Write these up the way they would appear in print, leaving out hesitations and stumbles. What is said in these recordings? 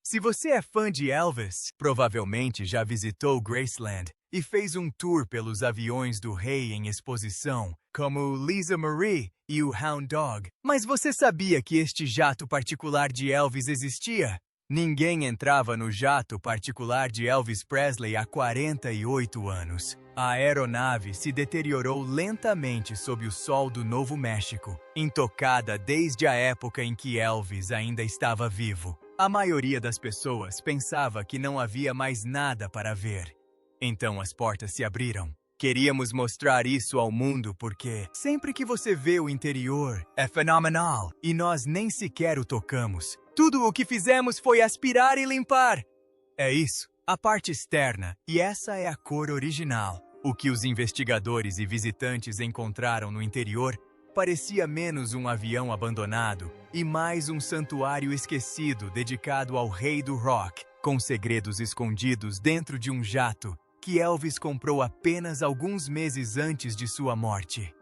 Se você é fã de Elvis, provavelmente já visitou Graceland e fez um tour pelos aviões do rei em exposição, como o Lisa Marie e o Hound Dog. Mas você sabia que este jato particular de Elvis existia? Ninguém entrava no jato particular de Elvis Presley há 48 anos. A aeronave se deteriorou lentamente sob o sol do Novo México, intocada desde a época em que Elvis ainda estava vivo. A maioria das pessoas pensava que não havia mais nada para ver. Então as portas se abriram. Queríamos mostrar isso ao mundo porque sempre que você vê o interior, é fenomenal e nós nem sequer o tocamos. Tudo o que fizemos foi aspirar e limpar. É isso, a parte externa, e essa é a cor original. O que os investigadores e visitantes encontraram no interior parecia menos um avião abandonado e mais um santuário esquecido dedicado ao rei do rock, com segredos escondidos dentro de um jato que Elvis comprou apenas alguns meses antes de sua morte.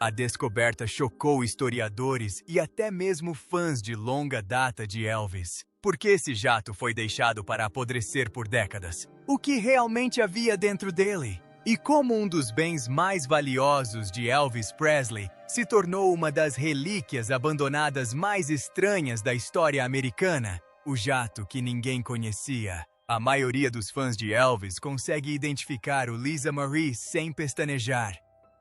A descoberta chocou historiadores e até mesmo fãs de longa data de Elvis. Por que esse jato foi deixado para apodrecer por décadas? O que realmente havia dentro dele? E como um dos bens mais valiosos de Elvis Presley se tornou uma das relíquias abandonadas mais estranhas da história americana, o jato que ninguém conhecia. A maioria dos fãs de Elvis consegue identificar o Lisa Marie sem pestanejar.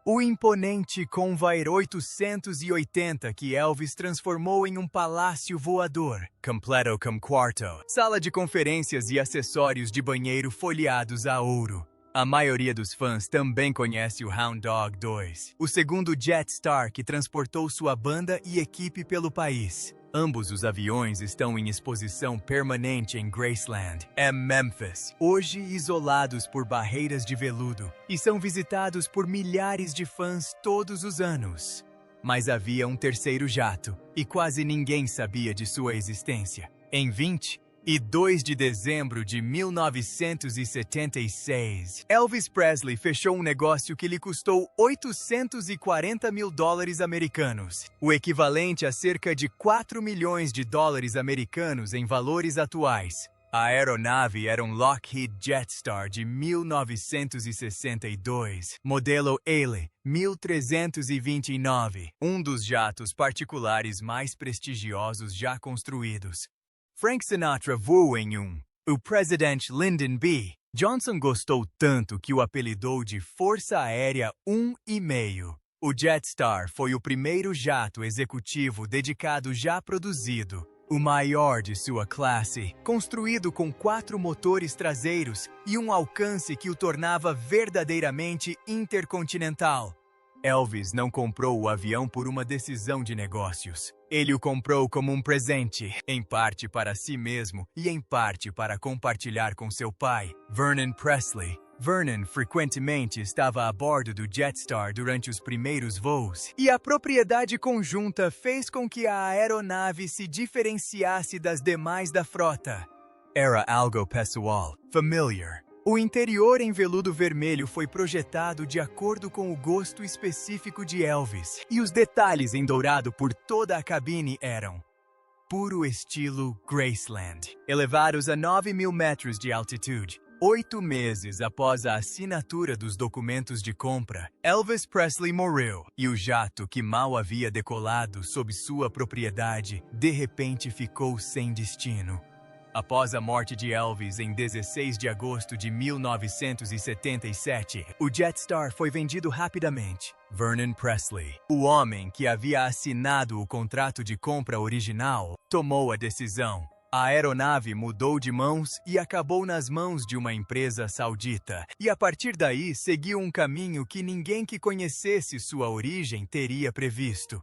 O imponente Convair 880 que Elvis transformou em um palácio voador, completo com quarto, sala de conferências e acessórios de banheiro folheados a ouro. A maioria dos fãs também conhece o Hound Dog 2, o segundo Jetstar que transportou sua banda e equipe pelo país. Ambos os aviões estão em exposição permanente em Graceland, Memphis, hoje isolados por barreiras de veludo, e são visitados por milhares de fãs todos os anos. Mas havia um terceiro jato, e quase ninguém sabia de sua existência. Em 22 de dezembro de 1976, Elvis Presley fechou um negócio que lhe custou $840 mil americanos, o equivalente a cerca de 4 milhões de dólares americanos em valores atuais. A aeronave era um Lockheed Jetstar de 1962, modelo Ailey 1329, um dos jatos particulares mais prestigiosos já construídos. Frank Sinatra voou em um. O presidente Lyndon B. Johnson gostou tanto que o apelidou de Força Aérea 1,5. O Jetstar foi o primeiro jato executivo dedicado já produzido, o maior de sua classe, construído com 4 motores traseiros e um alcance que o tornava verdadeiramente intercontinental. Elvis não comprou o avião por uma decisão de negócios. Ele o comprou como um presente, em parte para si mesmo e em parte para compartilhar com seu pai, Vernon Presley. Vernon frequentemente estava a bordo do Jetstar durante os primeiros voos, e a propriedade conjunta fez com que a aeronave se diferenciasse das demais da frota. Era algo pessoal, familiar. O interior em veludo vermelho foi projetado de acordo com o gosto específico de Elvis, e os detalhes em dourado por toda a cabine eram puro estilo Graceland, elevados a 9.000 metros de altitude. 8 meses após a assinatura dos documentos de compra, Elvis Presley morreu, e o jato que mal havia decolado sob sua propriedade, de repente ficou sem destino. Após a morte de Elvis em 16 de agosto de 1977, o Jetstar foi vendido rapidamente. Vernon Presley, o homem que havia assinado o contrato de compra original, tomou a decisão. A aeronave mudou de mãos e acabou nas mãos de uma empresa saudita, e a partir daí seguiu um caminho que ninguém que conhecesse sua origem teria previsto.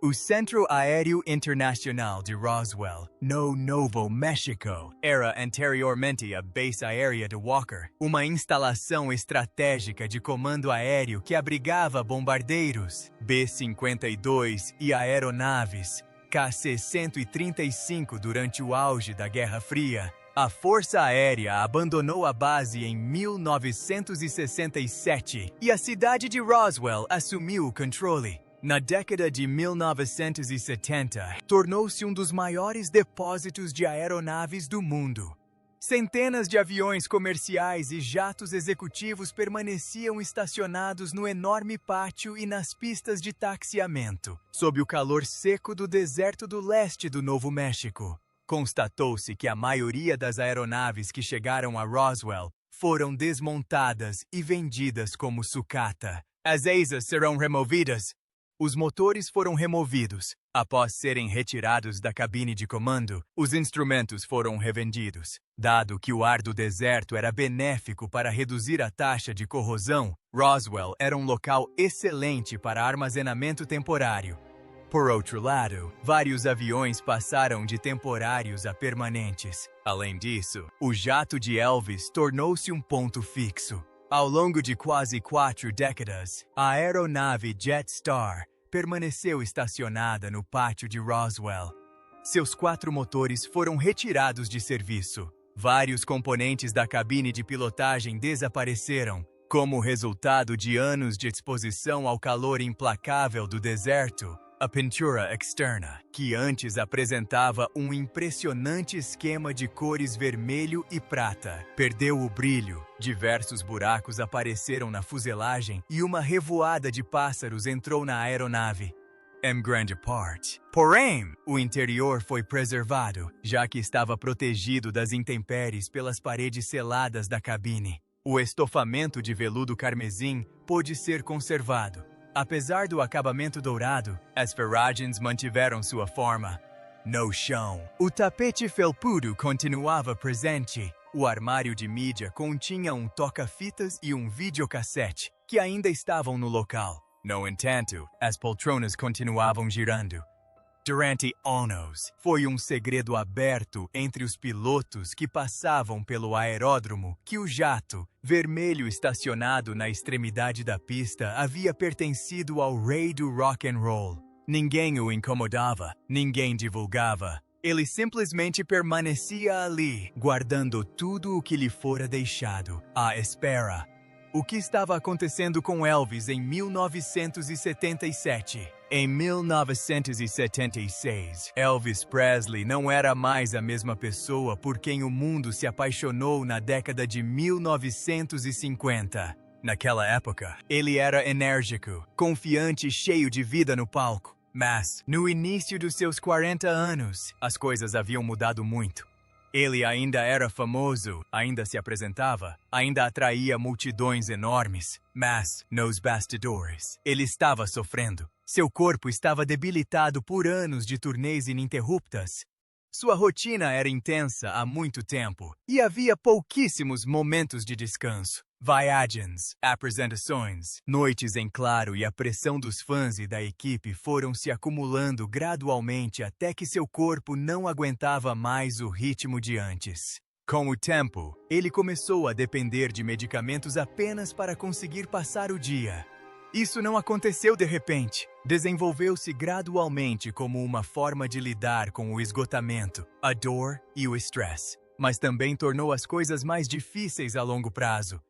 O Centro Aéreo Internacional de Roswell, no Novo México, era anteriormente a Base Aérea de Walker, uma instalação estratégica de comando aéreo que abrigava bombardeiros, B-52 e aeronaves, KC-135 durante o auge da Guerra Fria. A Força Aérea abandonou a base em 1967 e a cidade de Roswell assumiu o controle. Na década de 1970, tornou-se um dos maiores depósitos de aeronaves do mundo. Centenas de aviões comerciais e jatos executivos permaneciam estacionados no enorme pátio e nas pistas de taxiamento, sob o calor seco do deserto do leste do Novo México. Constatou-se que a maioria das aeronaves que chegaram a Roswell foram desmontadas e vendidas como sucata. As asas serão removidas. Os motores foram removidos. Após serem retirados da cabine de comando, os instrumentos foram revendidos. Dado que o ar do deserto era benéfico para reduzir a taxa de corrosão, Roswell era um local excelente para armazenamento temporário. Por outro lado, vários aviões passaram de temporários a permanentes. Além disso, o jato de Elvis tornou-se um ponto fixo. Ao longo de quase 4 décadas, a aeronave Jetstar permaneceu estacionada no pátio de Roswell. Seus 4 motores foram retirados de serviço. Vários componentes da cabine de pilotagem desapareceram, como resultado de anos de exposição ao calor implacável do deserto. A pintura externa, que antes apresentava um impressionante esquema de cores vermelho e prata, perdeu o brilho. Diversos buracos apareceram na fuselagem e uma revoada de pássaros entrou na aeronave. Em grande parte. Porém, o interior foi preservado, já que estava protegido das intempéries pelas paredes seladas da cabine. O estofamento de veludo carmesim pôde ser conservado. Apesar do acabamento dourado, as ferragens mantiveram sua forma. No chão, o tapete felpudo continuava presente. O armário de mídia continha um toca-fitas e um videocassete, que ainda estavam no local. No entanto, as poltronas continuavam girando. Durante anos, foi um segredo aberto entre os pilotos que passavam pelo aeródromo que o jato, vermelho estacionado na extremidade da pista, havia pertencido ao rei do rock and roll. Ninguém o incomodava, ninguém divulgava. Ele simplesmente permanecia ali, guardando tudo o que lhe fora deixado, à espera. O que estava acontecendo com Elvis em 1977? Em 1976, Elvis Presley não era mais a mesma pessoa por quem o mundo se apaixonou na década de 1950. Naquela época, ele era enérgico, confiante e cheio de vida no palco. Mas, no início dos seus 40 anos, as coisas haviam mudado muito. Ele ainda era famoso, ainda se apresentava, ainda atraía multidões enormes. Mas, nos bastidores, ele estava sofrendo. Seu corpo estava debilitado por anos de turnês ininterruptas. Sua rotina era intensa há muito tempo, e havia pouquíssimos momentos de descanso. Viagens, apresentações, noites em claro e a pressão dos fãs e da equipe foram se acumulando gradualmente até que seu corpo não aguentava mais o ritmo de antes. Com o tempo, ele começou a depender de medicamentos apenas para conseguir passar o dia. Isso não aconteceu de repente. Desenvolveu-se gradualmente como uma forma de lidar com o esgotamento, a dor e o estresse, mas também tornou as coisas mais difíceis a longo prazo.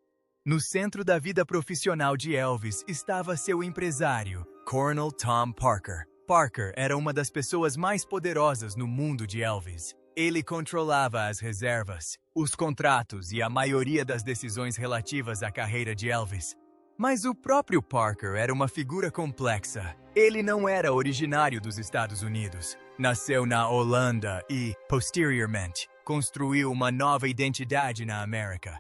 No centro da vida profissional de Elvis estava seu empresário, Colonel Tom Parker. Parker era uma das pessoas mais poderosas no mundo de Elvis. Ele controlava as reservas, os contratos e a maioria das decisões relativas à carreira de Elvis. Mas o próprio Parker era uma figura complexa. Ele não era originário dos Estados Unidos. Nasceu na Holanda e, posteriormente, construiu uma nova identidade na América.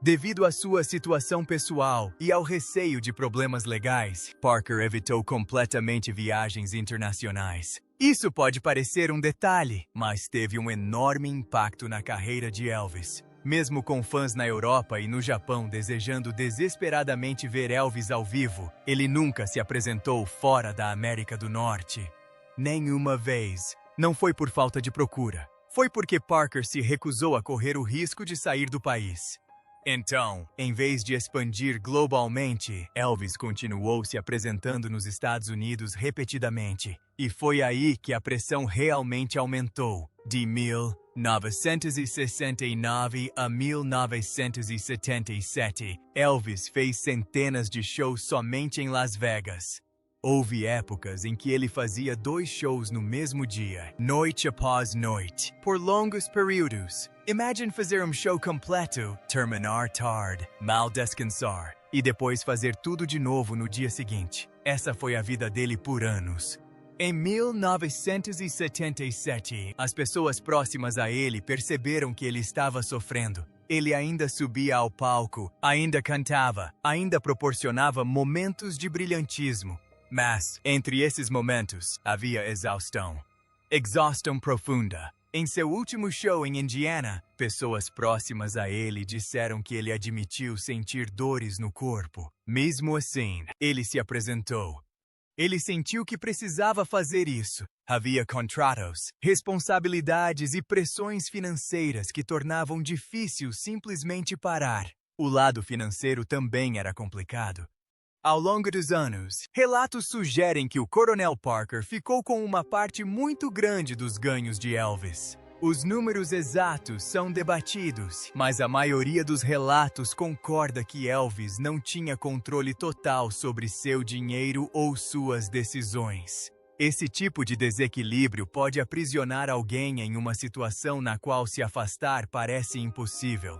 Devido à sua situação pessoal e ao receio de problemas legais, Parker evitou completamente viagens internacionais. Isso pode parecer um detalhe, mas teve um enorme impacto na carreira de Elvis. Mesmo com fãs na Europa e no Japão desejando desesperadamente ver Elvis ao vivo, ele nunca se apresentou fora da América do Norte. Nenhuma vez. Não foi por falta de procura. Foi porque Parker se recusou a correr o risco de sair do país. Então, em vez de expandir globalmente, Elvis continuou se apresentando nos Estados Unidos repetidamente. E foi aí que a pressão realmente aumentou. De 1969 a 1977, Elvis fez centenas de shows somente em Las Vegas. Houve épocas em que ele fazia 2 shows no mesmo dia, noite após noite, por longos períodos. Imagine fazer um show completo, terminar tarde, mal descansar, e depois fazer tudo de novo no dia seguinte. Essa foi a vida dele por anos. Em 1977, as pessoas próximas a ele perceberam que ele estava sofrendo. Ele ainda subia ao palco, ainda cantava, ainda proporcionava momentos de brilhantismo. Mas, entre esses momentos, havia exaustão. Exaustão profunda. Em seu último show em Indiana, pessoas próximas a ele disseram que ele admitiu sentir dores no corpo. Mesmo assim, ele se apresentou. Ele sentiu que precisava fazer isso. Havia contratos, responsabilidades e pressões financeiras que tornavam difícil simplesmente parar. O lado financeiro também era complicado. Ao longo dos anos, relatos sugerem que o Coronel Parker ficou com uma parte muito grande dos ganhos de Elvis. Os números exatos são debatidos, mas a maioria dos relatos concorda que Elvis não tinha controle total sobre seu dinheiro ou suas decisões. Esse tipo de desequilíbrio pode aprisionar alguém em uma situação na qual se afastar parece impossível.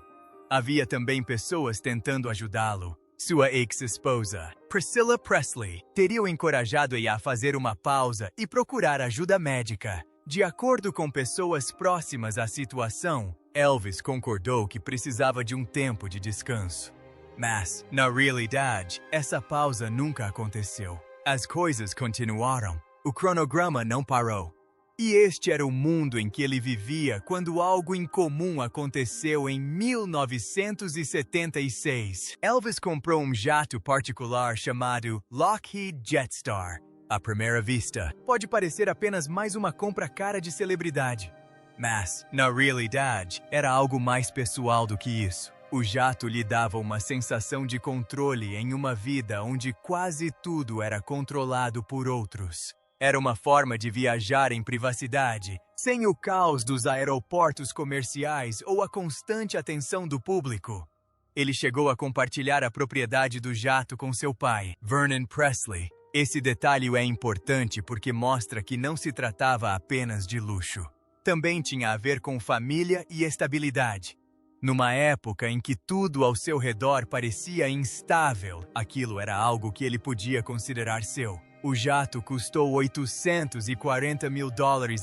Havia também pessoas tentando ajudá-lo. Sua ex-esposa, Priscilla Presley, teria o encorajado a fazer uma pausa e procurar ajuda médica. De acordo com pessoas próximas à situação, Elvis concordou que precisava de um tempo de descanso. Mas, na realidade, essa pausa nunca aconteceu. As coisas continuaram. O cronograma não parou. E este era o mundo em que ele vivia quando algo incomum aconteceu em 1976. Elvis comprou um jato particular chamado Lockheed Jetstar. À primeira vista, pode parecer apenas mais uma compra cara de celebridade. Mas, na realidade, era algo mais pessoal do que isso. O jato lhe dava uma sensação de controle em uma vida onde quase tudo era controlado por outros. Era uma forma de viajar em privacidade, sem o caos dos aeroportos comerciais ou a constante atenção do público. Ele chegou a compartilhar a propriedade do jato com seu pai, Vernon Presley. Esse detalhe é importante porque mostra que não se tratava apenas de luxo. Também tinha a ver com família e estabilidade. Numa época em que tudo ao seu redor parecia instável, aquilo era algo que ele podia considerar seu. O jato custou $840 mil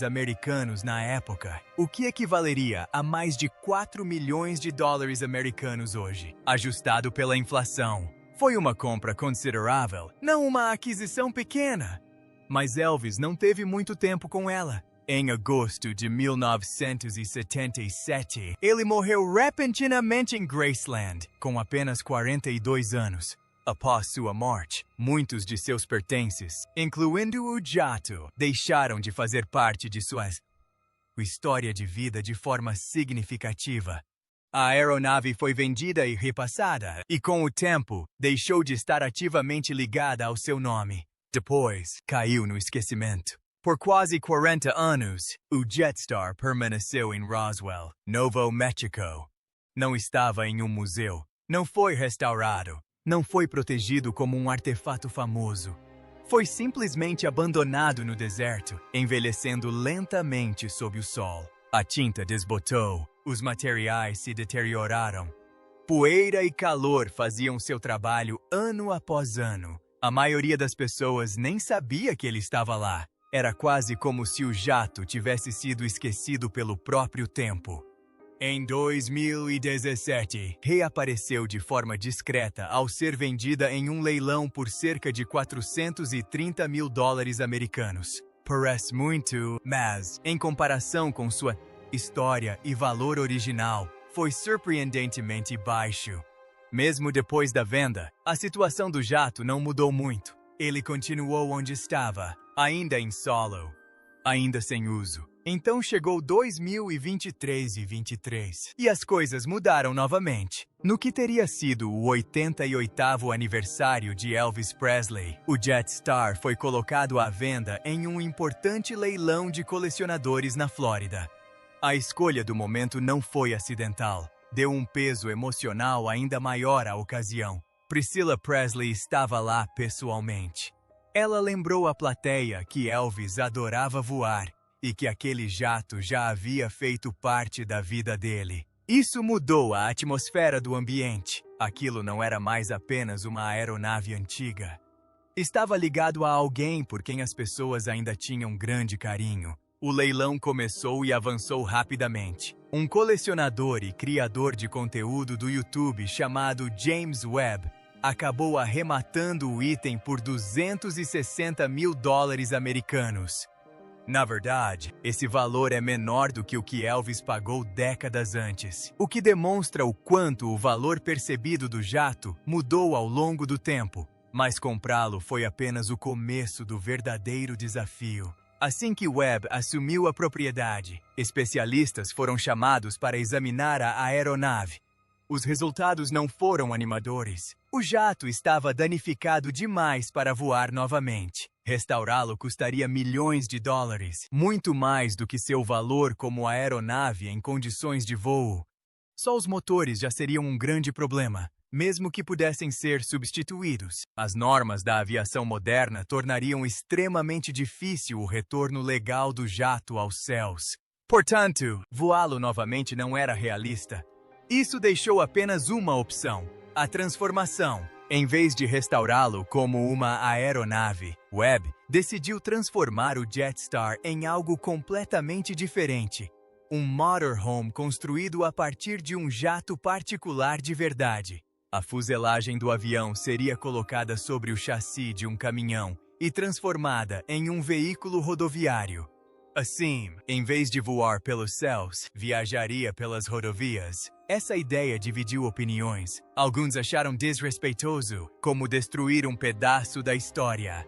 americanos na época, o que equivaleria a mais de 4 milhões de dólares americanos hoje, ajustado pela inflação. Foi uma compra considerável, não uma aquisição pequena. Mas Elvis não teve muito tempo com ela. Em agosto de 1977, ele morreu repentinamente em Graceland, com apenas 42 anos. Após sua morte, muitos de seus pertences, incluindo o jato, deixaram de fazer parte de sua história de vida de forma significativa. A aeronave foi vendida e repassada, e com o tempo, deixou de estar ativamente ligada ao seu nome. Depois, caiu no esquecimento. Por quase 40 anos, o Jetstar permaneceu em Roswell, Novo México. Não estava em um museu, não foi restaurado. Não foi protegido como um artefato famoso. Foi simplesmente abandonado no deserto, envelhecendo lentamente sob o sol. A tinta desbotou, os materiais se deterioraram. Poeira e calor faziam seu trabalho ano após ano. A maioria das pessoas nem sabia que ele estava lá. Era quase como se o jato tivesse sido esquecido pelo próprio tempo. Em 2017, reapareceu de forma discreta ao ser vendida em um leilão por cerca de $430 mil americanos. Parece muito, mas, em comparação com sua história e valor original, foi surpreendentemente baixo. Mesmo depois da venda, a situação do jato não mudou muito. Ele continuou onde estava, ainda em solo, ainda sem uso. Então chegou 2023 e as coisas mudaram novamente. No que teria sido o 88º aniversário de Elvis Presley, o Jetstar foi colocado à venda em um importante leilão de colecionadores na Flórida. A escolha do momento não foi acidental. Deu um peso emocional ainda maior à ocasião. Priscilla Presley estava lá pessoalmente. Ela lembrou à plateia que Elvis adorava voar e que aquele jato já havia feito parte da vida dele. Isso mudou a atmosfera do ambiente. Aquilo não era mais apenas uma aeronave antiga. Estava ligado a alguém por quem as pessoas ainda tinham grande carinho. O leilão começou e avançou rapidamente. Um colecionador e criador de conteúdo do YouTube chamado James Webb acabou arrematando o item por $260 mil americanos. Na verdade, esse valor é menor do que o que Elvis pagou décadas antes, o que demonstra o quanto o valor percebido do jato mudou ao longo do tempo. Mas comprá-lo foi apenas o começo do verdadeiro desafio. Assim que Webb assumiu a propriedade, especialistas foram chamados para examinar a aeronave. Os resultados não foram animadores. O jato estava danificado demais para voar novamente. Restaurá-lo custaria milhões de dólares, muito mais do que seu valor como aeronave em condições de voo. Só os motores já seriam um grande problema, mesmo que pudessem ser substituídos. As normas da aviação moderna tornariam extremamente difícil o retorno legal do jato aos céus. Portanto, voá-lo novamente não era realista. Isso deixou apenas uma opção: a transformação. Em vez de restaurá-lo como uma aeronave, Webb decidiu transformar o Jetstar em algo completamente diferente. Um motorhome construído a partir de um jato particular de verdade. A fuselagem do avião seria colocada sobre o chassi de um caminhão e transformada em um veículo rodoviário. Assim, em vez de voar pelos céus, viajaria pelas rodovias. Essa ideia dividiu opiniões. Alguns acharam desrespeitoso, como destruir um pedaço da história.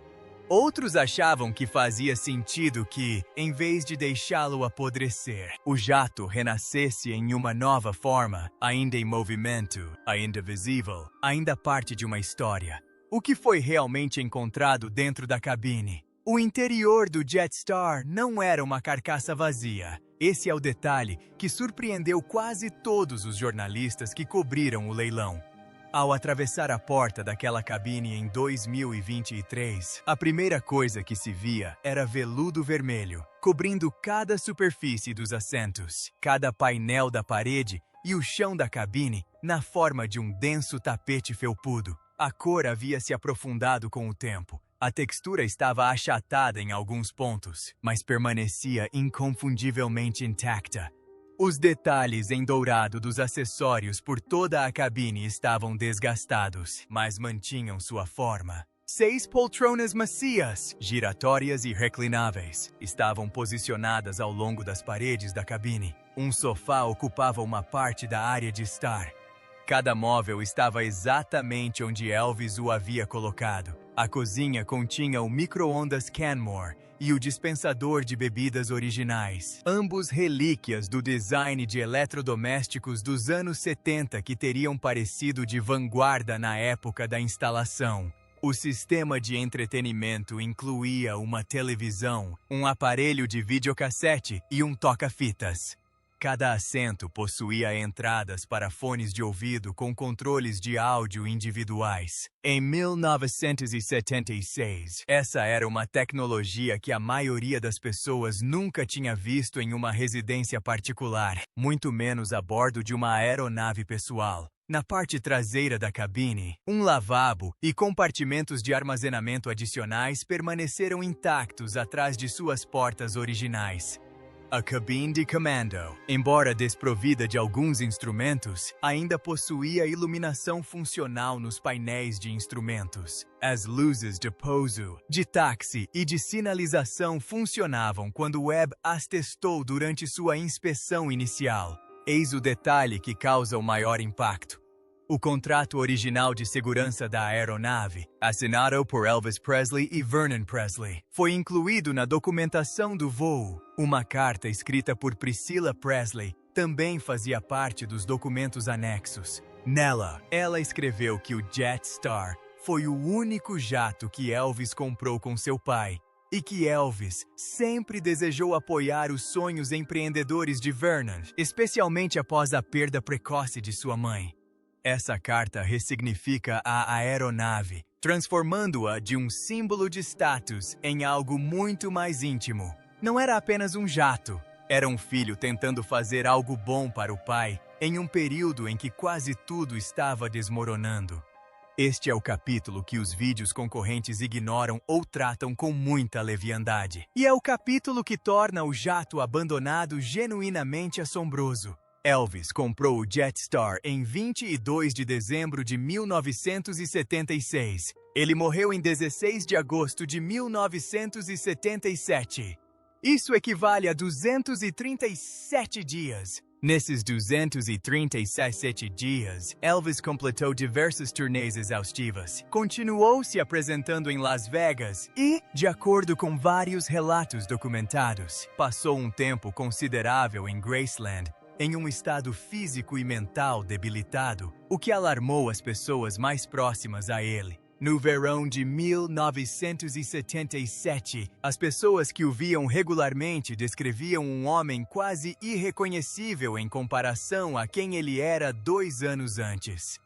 Outros achavam que fazia sentido que, em vez de deixá-lo apodrecer, o jato renascesse em uma nova forma, ainda em movimento, ainda visível, ainda parte de uma história. O que foi realmente encontrado dentro da cabine? O interior do Jetstar não era uma carcaça vazia. Esse é o detalhe que surpreendeu quase todos os jornalistas que cobriram o leilão. Ao atravessar a porta daquela cabine em 2023, a primeira coisa que se via era veludo vermelho, cobrindo cada superfície dos assentos, cada painel da parede e o chão da cabine na forma de um denso tapete felpudo. A cor havia se aprofundado com o tempo. A textura estava achatada em alguns pontos, mas permanecia inconfundivelmente intacta. Os detalhes em dourado dos acessórios por toda a cabine estavam desgastados, mas mantinham sua forma. 6 poltronas macias, giratórias e reclináveis, estavam posicionadas ao longo das paredes da cabine. Um sofá ocupava uma parte da área de estar. Cada móvel estava exatamente onde Elvis o havia colocado. A cozinha continha o micro-ondas Canmore e o dispensador de bebidas originais, ambos relíquias do design de eletrodomésticos dos anos 70 que teriam parecido de vanguarda na época da instalação. O sistema de entretenimento incluía uma televisão, um aparelho de videocassete e um toca-fitas. Cada assento possuía entradas para fones de ouvido com controles de áudio individuais. Em 1976, essa era uma tecnologia que a maioria das pessoas nunca tinha visto em uma residência particular, muito menos a bordo de uma aeronave pessoal. Na parte traseira da cabine, um lavabo e compartimentos de armazenamento adicionais permaneceram intactos atrás de suas portas originais. A cabine de comando, embora desprovida de alguns instrumentos, ainda possuía iluminação funcional nos painéis de instrumentos. As luzes de pouso, de táxi e de sinalização funcionavam quando Webb as testou durante sua inspeção inicial. Eis o detalhe que causa o maior impacto. O contrato original de segurança da aeronave, assinado por Elvis Presley e Vernon Presley, foi incluído na documentação do voo. Uma carta escrita por Priscilla Presley também fazia parte dos documentos anexos. Nela, ela escreveu que o Jetstar foi o único jato que Elvis comprou com seu pai e que Elvis sempre desejou apoiar os sonhos empreendedores de Vernon, especialmente após a perda precoce de sua mãe. Essa carta ressignifica a aeronave transformando-a de um símbolo de status em algo muito mais íntimo. Não era apenas um jato, era um filho tentando fazer algo bom para o pai em um período em que quase tudo estava desmoronando. Este é o capítulo que os vídeos concorrentes ignoram ou tratam com muita leviandade. E é o capítulo que torna o jato abandonado genuinamente assombroso. Elvis comprou o Jetstar em 22 de dezembro de 1976. Ele morreu em 16 de agosto de 1977. Isso equivale a 237 dias. Nesses 237 dias, Elvis completou diversas turnês exaustivas, continuou se apresentando em Las Vegas e, de acordo com vários relatos documentados, passou um tempo considerável em Graceland, em um estado físico e mental debilitado, o que alarmou as pessoas mais próximas a ele. No verão de 1977, as pessoas que o viam regularmente descreviam um homem quase irreconhecível em comparação a quem ele era 2 anos antes.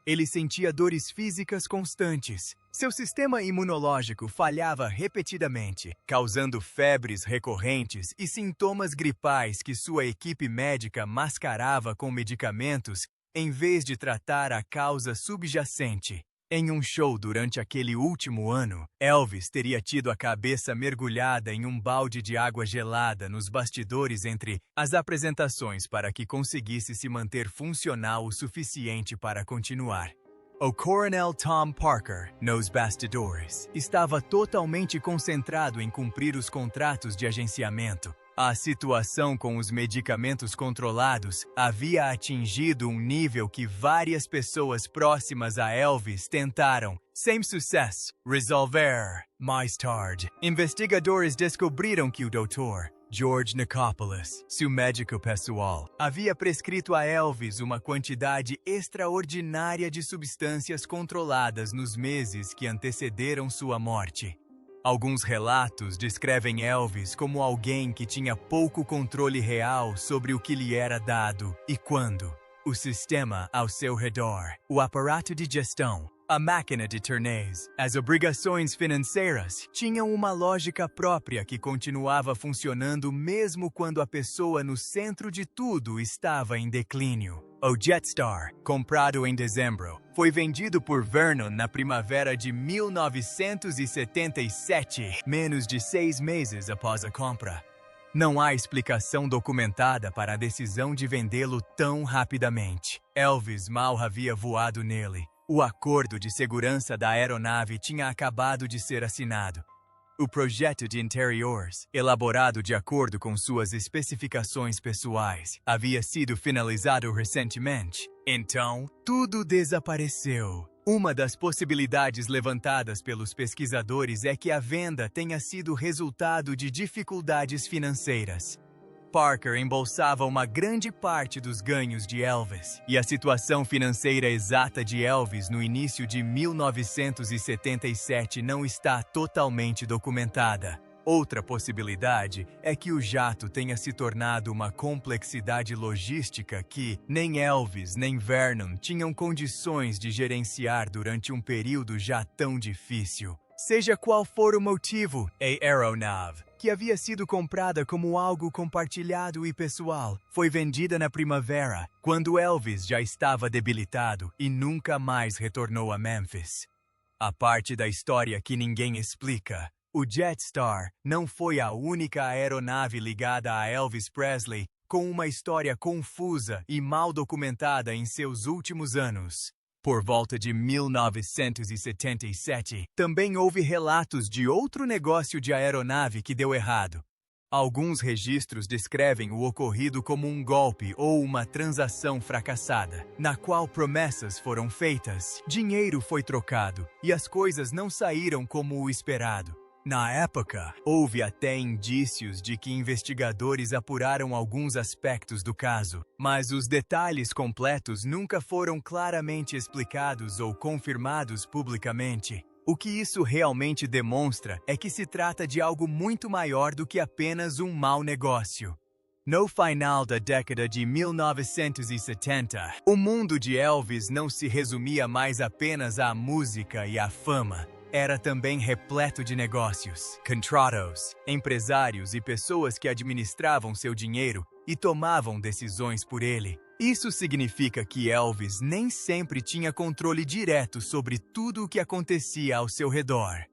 Ele sentia dores físicas constantes. Seu sistema imunológico falhava repetidamente, causando febres recorrentes e sintomas gripais que sua equipe médica mascarava com medicamentos em vez de tratar a causa subjacente. Em um show durante aquele último ano, Elvis teria tido a cabeça mergulhada em um balde de água gelada nos bastidores entre as apresentações para que conseguisse se manter funcional o suficiente para continuar. O coronel Tom Parker, nos bastidores, estava totalmente concentrado em cumprir os contratos de agenciamento. A situação com os medicamentos controlados havia atingido um nível que várias pessoas próximas a Elvis tentaram, sem sucesso, resolver. Mais tarde, investigadores descobriram que o Dr. George Nicopolis, seu médico pessoal, havia prescrito a Elvis uma quantidade extraordinária de substâncias controladas nos meses que antecederam sua morte. Alguns relatos descrevem Elvis como alguém que tinha pouco controle real sobre o que lhe era dado e quando. O sistema ao seu redor, o aparato de gestão, a máquina de turnês, as obrigações financeiras tinham uma lógica própria que continuava funcionando mesmo quando a pessoa no centro de tudo estava em declínio. O Jetstar, comprado em dezembro, foi vendido por Vernon na primavera de 1977, menos de 6 meses após a compra. Não há explicação documentada para a decisão de vendê-lo tão rapidamente. Elvis mal havia voado nele. O acordo de segurança da aeronave tinha acabado de ser assinado. O projeto de interiores, elaborado de acordo com suas especificações pessoais, havia sido finalizado recentemente. Então, tudo desapareceu. Uma das possibilidades levantadas pelos pesquisadores é que a venda tenha sido resultado de dificuldades financeiras. Parker embolsava uma grande parte dos ganhos de Elvis, e a situação financeira exata de Elvis no início de 1977 não está totalmente documentada. Outra possibilidade é que o jato tenha se tornado uma complexidade logística que nem Elvis nem Vernon tinham condições de gerenciar durante um período já tão difícil. Seja qual for o motivo, a aeronave, que havia sido comprada como algo compartilhado e pessoal, foi vendida na primavera, quando Elvis já estava debilitado e nunca mais retornou a Memphis. A parte da história que ninguém explica. O Jetstar não foi a única aeronave ligada a Elvis Presley com uma história confusa e mal documentada em seus últimos anos. Por volta de 1977, também houve relatos de outro negócio de aeronave que deu errado. Alguns registros descrevem o ocorrido como um golpe ou uma transação fracassada, na qual promessas foram feitas, dinheiro foi trocado e as coisas não saíram como o esperado. Na época, houve até indícios de que investigadores apuraram alguns aspectos do caso, mas os detalhes completos nunca foram claramente explicados ou confirmados publicamente. O que isso realmente demonstra é que se trata de algo muito maior do que apenas um mau negócio. No final da década de 1970, o mundo de Elvis não se resumia mais apenas à música e à fama. Era também repleto de negócios, contratos, empresários e pessoas que administravam seu dinheiro e tomavam decisões por ele. Isso significa que Elvis nem sempre tinha controle direto sobre tudo o que acontecia ao seu redor.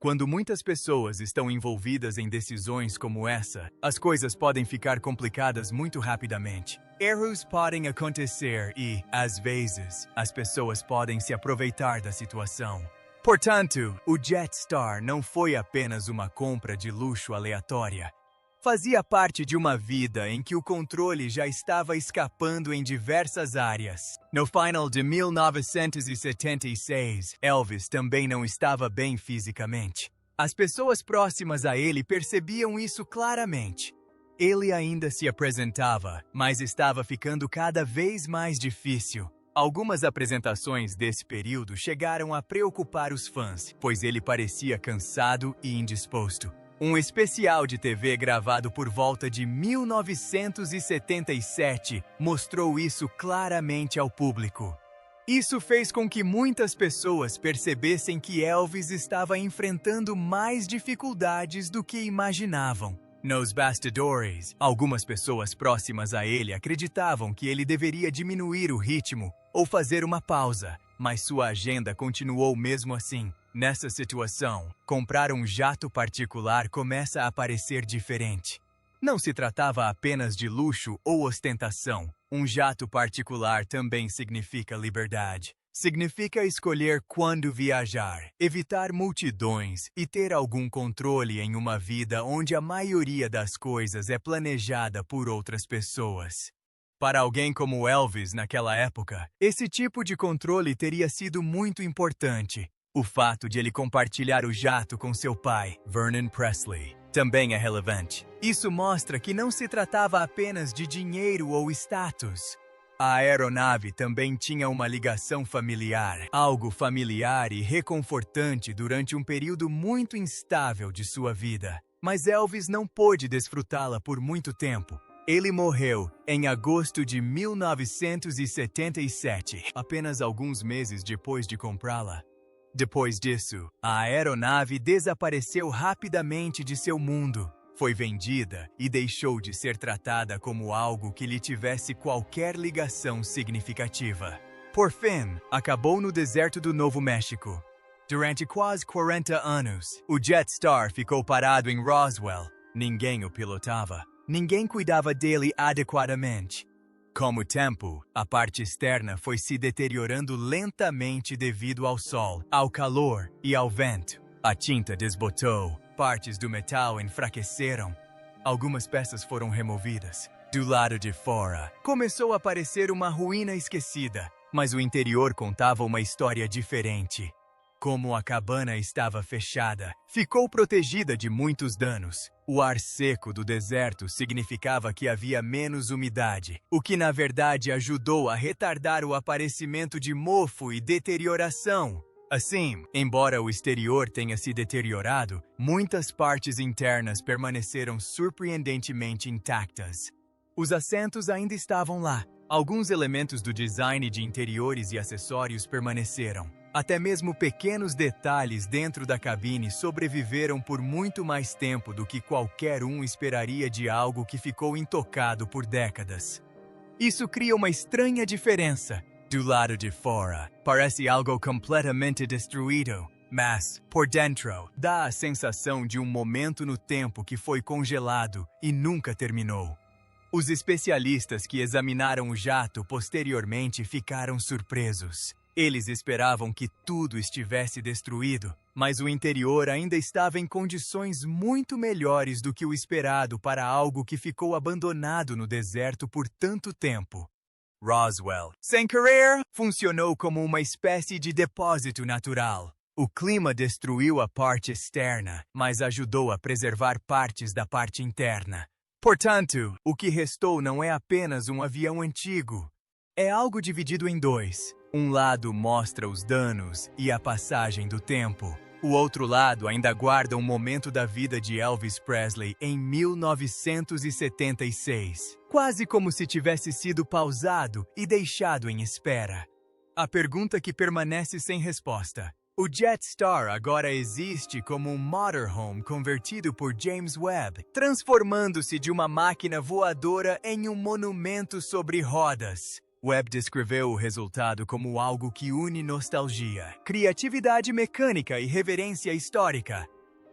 Quando muitas pessoas estão envolvidas em decisões como essa, as coisas podem ficar complicadas muito rapidamente. Erros podem acontecer e, às vezes, as pessoas podem se aproveitar da situação. Portanto, o Jetstar não foi apenas uma compra de luxo aleatória. Fazia parte de uma vida em que o controle já estava escapando em diversas áreas. No final de 1976, Elvis também não estava bem fisicamente. As pessoas próximas a ele percebiam isso claramente. Ele ainda se apresentava, mas estava ficando cada vez mais difícil. Algumas apresentações desse período chegaram a preocupar os fãs, pois ele parecia cansado e indisposto. Um especial de TV gravado por volta de 1977 mostrou isso claramente ao público. Isso fez com que muitas pessoas percebessem que Elvis estava enfrentando mais dificuldades do que imaginavam. Nos bastidores, algumas pessoas próximas a ele acreditavam que ele deveria diminuir o ritmo ou fazer uma pausa, mas sua agenda continuou mesmo assim. Nessa situação, comprar um jato particular começa a parecer diferente. Não se tratava apenas de luxo ou ostentação. Um jato particular também significa liberdade. Significa escolher quando viajar, evitar multidões e ter algum controle em uma vida onde a maioria das coisas é planejada por outras pessoas. Para alguém como Elvis naquela época, esse tipo de controle teria sido muito importante. O fato de ele compartilhar o jato com seu pai, Vernon Presley, também é relevante. Isso mostra que não se tratava apenas de dinheiro ou status. A aeronave também tinha uma ligação familiar, algo familiar e reconfortante durante um período muito instável de sua vida. Mas Elvis não pôde desfrutá-la por muito tempo. Ele morreu em agosto de 1977, apenas alguns meses depois de comprá-la. Depois disso, a aeronave desapareceu rapidamente de seu mundo. Foi vendida e deixou de ser tratada como algo que lhe tivesse qualquer ligação significativa. Por fim, acabou no deserto do Novo México. Durante quase 40 anos, o Jetstar ficou parado em Roswell. Ninguém o pilotava. Ninguém cuidava dele adequadamente. Com o tempo, a parte externa foi se deteriorando lentamente devido ao sol, ao calor e ao vento. A tinta desbotou. Partes do metal enfraqueceram. Algumas peças foram removidas. Do lado de fora, começou a parecer uma ruína esquecida, mas o interior contava uma história diferente. Como a cabana estava fechada, ficou protegida de muitos danos. O ar seco do deserto significava que havia menos umidade, o que na verdade ajudou a retardar o aparecimento de mofo e deterioração. Assim, embora o exterior tenha se deteriorado, muitas partes internas permaneceram surpreendentemente intactas. Os assentos ainda estavam lá. Alguns elementos do design de interiores e acessórios permaneceram. Até mesmo pequenos detalhes dentro da cabine sobreviveram por muito mais tempo do que qualquer um esperaria de algo que ficou intocado por décadas. Isso cria uma estranha diferença. Do lado de fora, parece algo completamente destruído, mas, por dentro, dá a sensação de um momento no tempo que foi congelado e nunca terminou. Os especialistas que examinaram o jato posteriormente ficaram surpresos. Eles esperavam que tudo estivesse destruído, mas o interior ainda estava em condições muito melhores do que o esperado para algo que ficou abandonado no deserto por tanto tempo. Roswell, sem querer, funcionou como uma espécie de depósito natural. O clima destruiu a parte externa, mas ajudou a preservar partes da parte interna. Portanto, o que restou não é apenas um avião antigo. É algo dividido em dois. Um lado mostra os danos e a passagem do tempo. O outro lado ainda guarda um momento da vida de Elvis Presley em 1976, quase como se tivesse sido pausado e deixado em espera. A pergunta que permanece sem resposta. O Jetstar agora existe como um motorhome convertido por James Webb, transformando-se de uma máquina voadora em um monumento sobre rodas. Webb descreveu o resultado como algo que une nostalgia, criatividade mecânica e reverência histórica.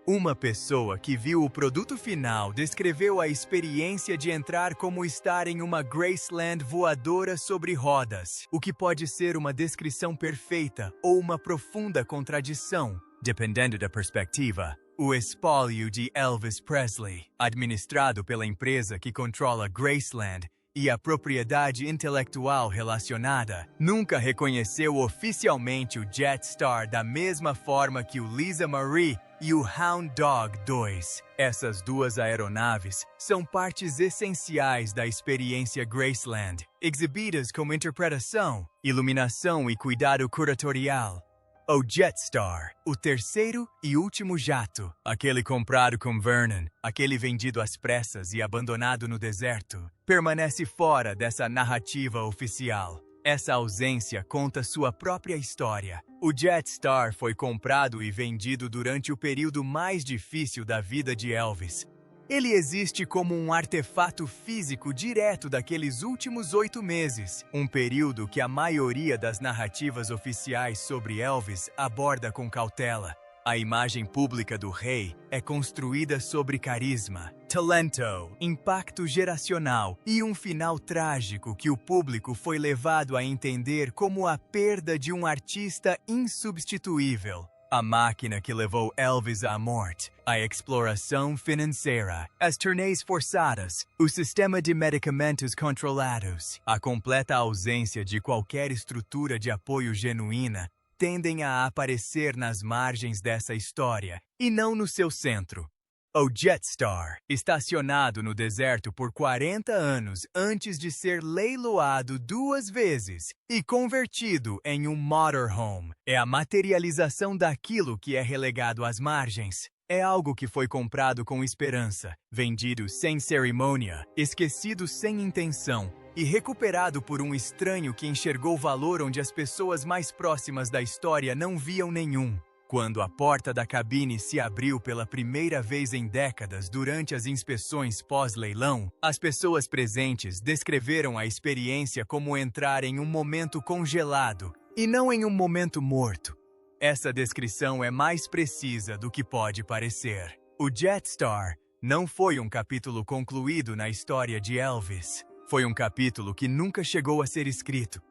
Uma pessoa que viu o produto final descreveu a experiência de entrar como estar em uma Graceland voadora sobre rodas, o que pode ser uma descrição perfeita ou uma profunda contradição, dependendo da perspectiva. O espólio de Elvis Presley, administrado pela empresa que controla Graceland, e a propriedade intelectual relacionada, nunca reconheceu oficialmente o Jetstar da mesma forma que o Lisa Marie e o Hound Dog 2. Essas duas aeronaves são partes essenciais da experiência Graceland, exibidas com interpretação, iluminação e cuidado curatorial. O Jetstar, o terceiro e último jato, aquele comprado com Vernon, aquele vendido às pressas e abandonado no deserto, permanece fora dessa narrativa oficial. Essa ausência conta sua própria história. O Jetstar foi comprado e vendido durante o período mais difícil da vida de Elvis. Ele existe como um artefato físico direto daqueles últimos 8 meses, um período que a maioria das narrativas oficiais sobre Elvis aborda com cautela. A imagem pública do rei é construída sobre carisma, talento, impacto geracional e um final trágico que o público foi levado a entender como a perda de um artista insubstituível. A máquina que levou Elvis à morte, a exploração financeira, as turnês forçadas, o sistema de medicamentos controlados, a completa ausência de qualquer estrutura de apoio genuína, tendem a aparecer nas margens dessa história, e não no seu centro. O Jetstar, estacionado no deserto por 40 anos antes de ser leiloado 2 vezes e convertido em um motorhome, é a materialização daquilo que é relegado às margens. É algo que foi comprado com esperança, vendido sem cerimônia, esquecido sem intenção e recuperado por um estranho que enxergou valor onde as pessoas mais próximas da história não viam nenhum. Quando a porta da cabine se abriu pela primeira vez em décadas durante as inspeções pós-leilão, as pessoas presentes descreveram a experiência como entrar em um momento congelado e não em um momento morto. Essa descrição é mais precisa do que pode parecer. O Jetstar não foi um capítulo concluído na história de Elvis. Foi um capítulo que nunca chegou a ser escrito.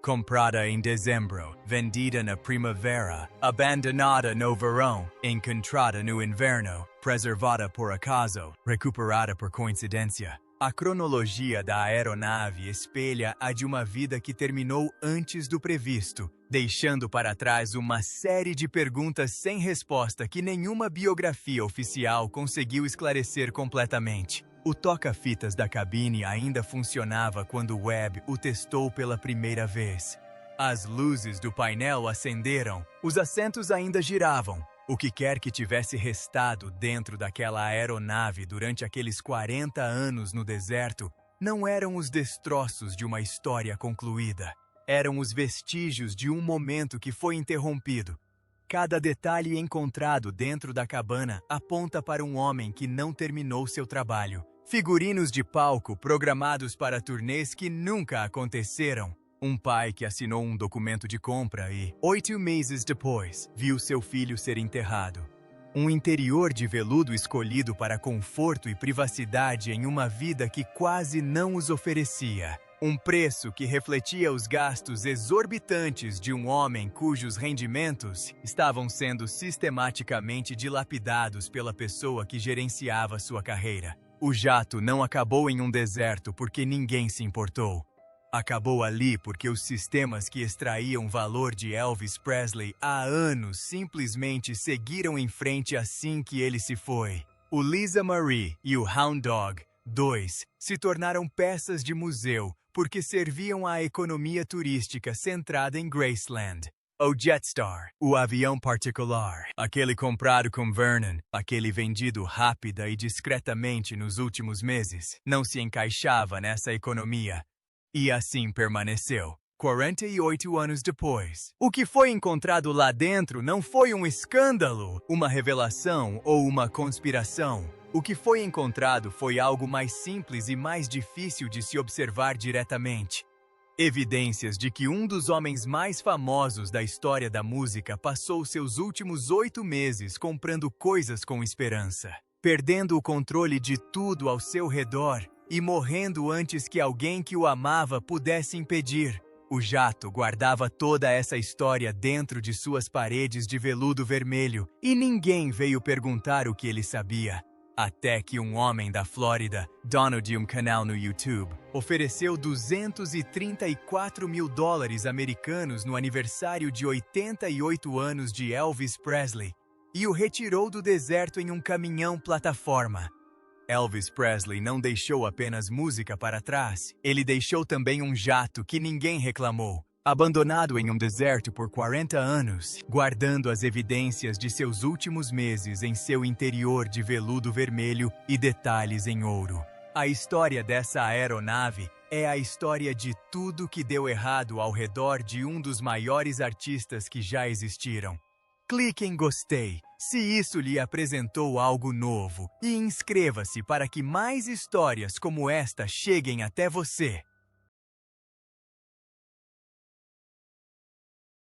Comprada em dezembro, vendida na primavera, abandonada no verão, encontrada no inverno, preservada por acaso, recuperada por coincidência. A cronologia da aeronave espelha a de uma vida que terminou antes do previsto, deixando para trás uma série de perguntas sem resposta que nenhuma biografia oficial conseguiu esclarecer completamente. O toca-fitas da cabine ainda funcionava quando Webb o testou pela primeira vez. As luzes do painel acenderam, os assentos ainda giravam. O que quer que tivesse restado dentro daquela aeronave durante aqueles 40 anos no deserto não eram os destroços de uma história concluída. Eram os vestígios de um momento que foi interrompido. Cada detalhe encontrado dentro da cabana aponta para um homem que não terminou seu trabalho. Figurinos de palco programados para turnês que nunca aconteceram. Um pai que assinou um documento de compra e, 8 meses depois, viu seu filho ser enterrado. Um interior de veludo escolhido para conforto e privacidade em uma vida que quase não os oferecia. Um preço que refletia os gastos exorbitantes de um homem cujos rendimentos estavam sendo sistematicamente dilapidados pela pessoa que gerenciava sua carreira. O jato não acabou em um deserto porque ninguém se importou. Acabou ali porque os sistemas que extraíam valor de Elvis Presley há anos simplesmente seguiram em frente assim que ele se foi. O Lisa Marie e o Hound Dog 2 se tornaram peças de museu porque serviam à economia turística centrada em Graceland. O Jetstar, o avião particular, aquele comprado com Vernon, aquele vendido rápida e discretamente nos últimos meses, não se encaixava nessa economia. E assim permaneceu. 48 anos depois. O que foi encontrado lá dentro não foi um escândalo, uma revelação ou uma conspiração. O que foi encontrado foi algo mais simples e mais difícil de se observar diretamente. Evidências de que um dos homens mais famosos da história da música passou seus últimos 8 meses comprando coisas com esperança, perdendo o controle de tudo ao seu redor e morrendo antes que alguém que o amava pudesse impedir. O jato guardava toda essa história dentro de suas paredes de veludo vermelho e ninguém veio perguntar o que ele sabia. Até que um homem da Flórida, dono de um canal no YouTube, ofereceu $234 mil americanos no aniversário de 88 anos de Elvis Presley e o retirou do deserto em um caminhão-plataforma. Elvis Presley não deixou apenas música para trás, ele deixou também um jato que ninguém reclamou, abandonado em um deserto por 40 anos, guardando as evidências de seus últimos meses em seu interior de veludo vermelho e detalhes em ouro. A história dessa aeronave é a história de tudo que deu errado ao redor de um dos maiores artistas que já existiram. Clique em gostei se isso lhe apresentou algo novo e inscreva-se para que mais histórias como esta cheguem até você.